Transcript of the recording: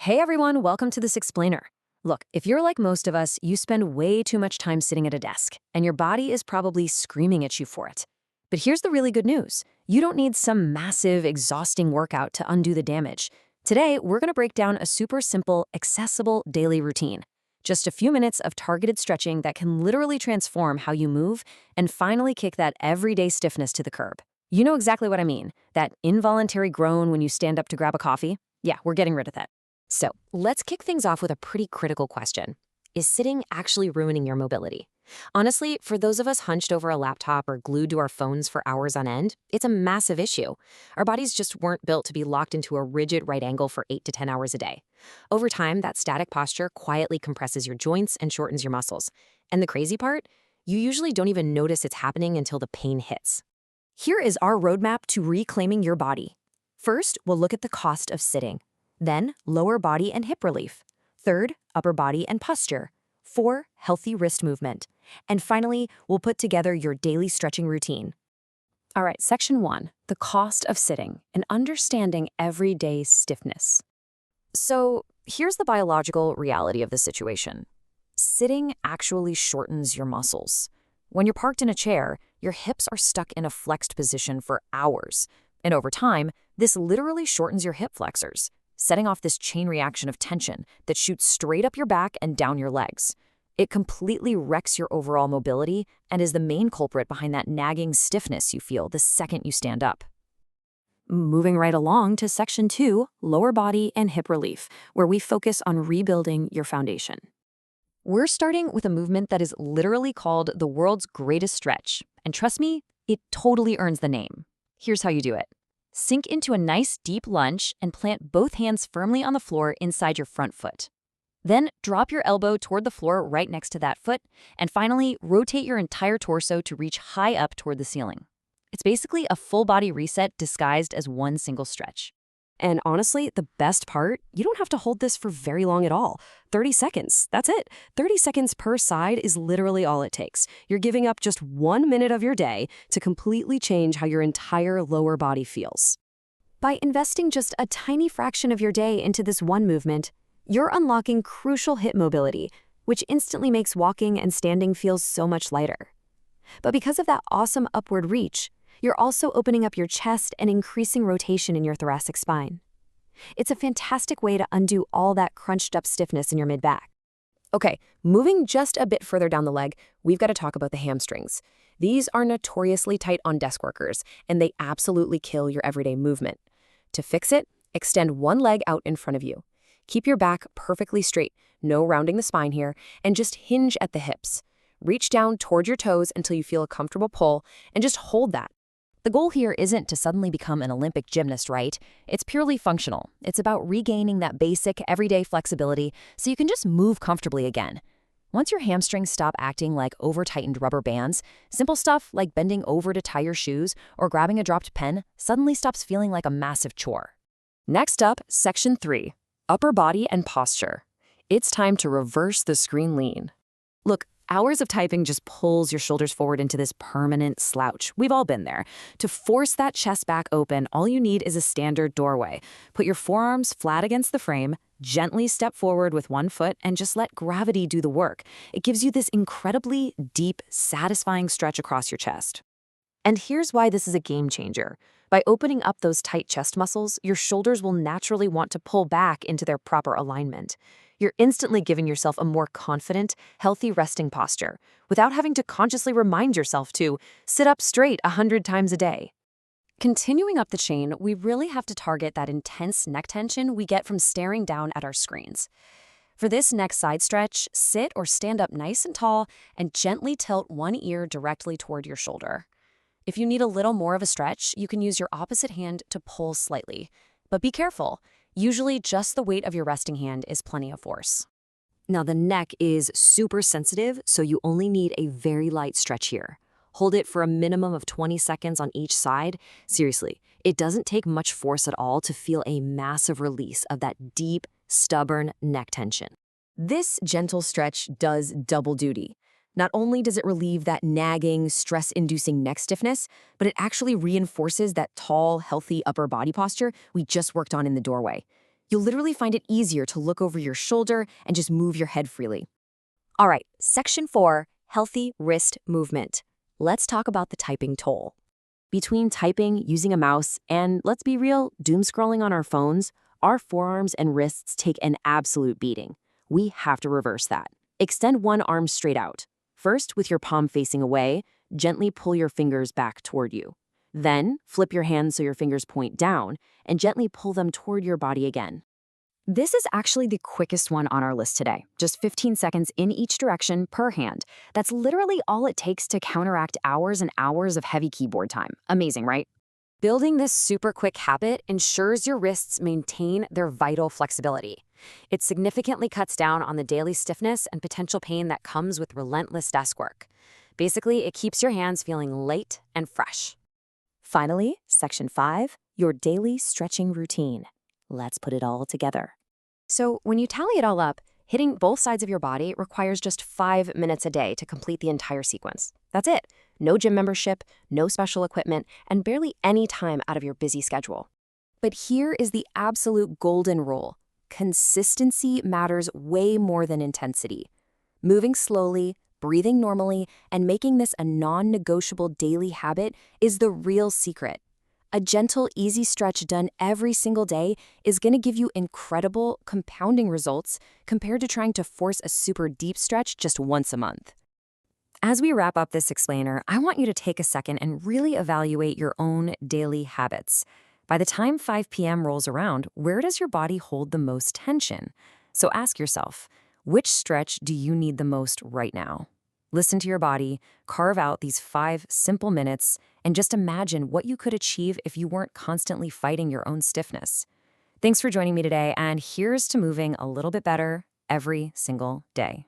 Hey everyone, welcome to this explainer. Look, if you're like most of us, you spend way too much time sitting at a desk, and your body is probably screaming at you for it. But here's the really good news. You don't need some massive, exhausting workout to undo the damage. Today, we're going to break down a super simple, accessible daily routine. Just a few minutes of targeted stretching that can literally transform how you move and finally kick that everyday stiffness to the curb. You know exactly what I mean, that involuntary groan when you stand up to grab a coffee? Yeah, we're getting rid of that. So let's kick things off with a pretty critical question. Is sitting actually ruining your mobility? Honestly, for those of us hunched over a laptop or glued to our phones for hours on end, it's a massive issue. Our bodies just weren't built to be locked into a rigid right angle for 8 to 10 hours a day. Over time, that static posture quietly compresses your joints and shortens your muscles. And the crazy part? You usually don't even notice it's happening until the pain hits. Here is our roadmap to reclaiming your body. First, we'll look at the cost of sitting. Then, lower body and hip relief. Third, upper body and posture. 4, healthy wrist movement. And finally, we'll put together your daily stretching routine. All right, section 1, the cost of sitting and understanding everyday stiffness. So, here's the biological reality of the situation. Sitting actually shortens your muscles. When you're parked in a chair, your hips are stuck in a flexed position for hours. And over time, this literally shortens your hip flexors, setting off this chain reaction of tension that shoots straight up your back and down your legs. It completely wrecks your overall mobility and is the main culprit behind that nagging stiffness you feel the second you stand up. Moving right along to section 2, lower body and hip relief, where we focus on rebuilding your foundation. We're starting with a movement that is literally called the world's greatest stretch. And trust me, it totally earns the name. Here's how you do it. Sink into a nice deep lunge and plant both hands firmly on the floor inside your front foot. Then drop your elbow toward the floor right next to that foot, and finally rotate your entire torso to reach high up toward the ceiling. It's basically a full body reset disguised as one single stretch. And honestly, the best part, you don't have to hold this for very long at all. 30 seconds, that's it. 30 seconds per side is literally all it takes. You're giving up just 1 minute of your day to completely change how your entire lower body feels. By investing just a tiny fraction of your day into this one movement, you're unlocking crucial hip mobility, which instantly makes walking and standing feel so much lighter. But because of that awesome upward reach, you're also opening up your chest and increasing rotation in your thoracic spine. It's a fantastic way to undo all that crunched up stiffness in your mid-back. Okay, moving just a bit further down the leg, we've got to talk about the hamstrings. These are notoriously tight on desk workers, and they absolutely kill your everyday movement. To fix it, extend one leg out in front of you. Keep your back perfectly straight, no rounding the spine here, and just hinge at the hips. Reach down toward your toes until you feel a comfortable pull, and just hold that. The goal here isn't to suddenly become an Olympic gymnast, right? It's purely functional. It's about regaining that basic, everyday flexibility so you can just move comfortably again. Once your hamstrings stop acting like over-tightened rubber bands, simple stuff like bending over to tie your shoes or grabbing a dropped pen suddenly stops feeling like a massive chore. Next up, section 3, upper body and posture. It's time to reverse the screen lean. Look, hours of typing just pulls your shoulders forward into this permanent slouch. We've all been there. To force that chest back open, all you need is a standard doorway. Put your forearms flat against the frame, gently step forward with one foot, and just let gravity do the work. It gives you this incredibly deep, satisfying stretch across your chest. And here's why this is a game changer. By opening up those tight chest muscles, your shoulders will naturally want to pull back into their proper alignment. You're instantly giving yourself a more confident, healthy resting posture without having to consciously remind yourself to sit up straight 100 times a day. Continuing up the chain, we really have to target that intense neck tension we get from staring down at our screens. For this next side stretch, sit or stand up nice and tall and gently tilt one ear directly toward your shoulder. If you need a little more of a stretch, you can use your opposite hand to pull slightly. But be careful. Usually just the weight of your resting hand is plenty of force. Now the neck is super sensitive, so you only need a very light stretch here. Hold it for a minimum of 20 seconds on each side. Seriously, it doesn't take much force at all to feel a massive release of that deep, stubborn neck tension. This gentle stretch does double duty. Not only does it relieve that nagging, stress-inducing neck stiffness, but it actually reinforces that tall, healthy upper body posture we just worked on in the doorway. You'll literally find it easier to look over your shoulder and just move your head freely. All right, section 4, healthy wrist movement. Let's talk about the typing toll. Between typing, using a mouse, and let's be real, doom scrolling on our phones, our forearms and wrists take an absolute beating. We have to reverse that. Extend one arm straight out. First, with your palm facing away, gently pull your fingers back toward you. Then, flip your hands so your fingers point down, and gently pull them toward your body again. This is actually the quickest one on our list today, just 15 seconds in each direction per hand. That's literally all it takes to counteract hours and hours of heavy keyboard time. Amazing, right? Building this super quick habit ensures your wrists maintain their vital flexibility. It significantly cuts down on the daily stiffness and potential pain that comes with relentless desk work. Basically, it keeps your hands feeling light and fresh. Finally, section 5, your daily stretching routine. Let's put it all together. So when you tally it all up, hitting both sides of your body requires just 5 minutes a day to complete the entire sequence. That's it. No gym membership, no special equipment, and barely any time out of your busy schedule. But here is the absolute golden rule. Consistency matters way more than intensity. Moving slowly, breathing normally, and making this a non-negotiable daily habit is the real secret. A gentle, easy stretch done every single day is going to give you incredible compounding results compared to trying to force a super deep stretch just once a month. As we wrap up this explainer, I want you to take a second and really evaluate your own daily habits. By the time 5 p.m. rolls around, where does your body hold the most tension? So ask yourself, which stretch do you need the most right now? Listen to your body, carve out these 5 simple minutes, and just imagine what you could achieve if you weren't constantly fighting your own stiffness. Thanks for joining me today, and here's to moving a little bit better every single day.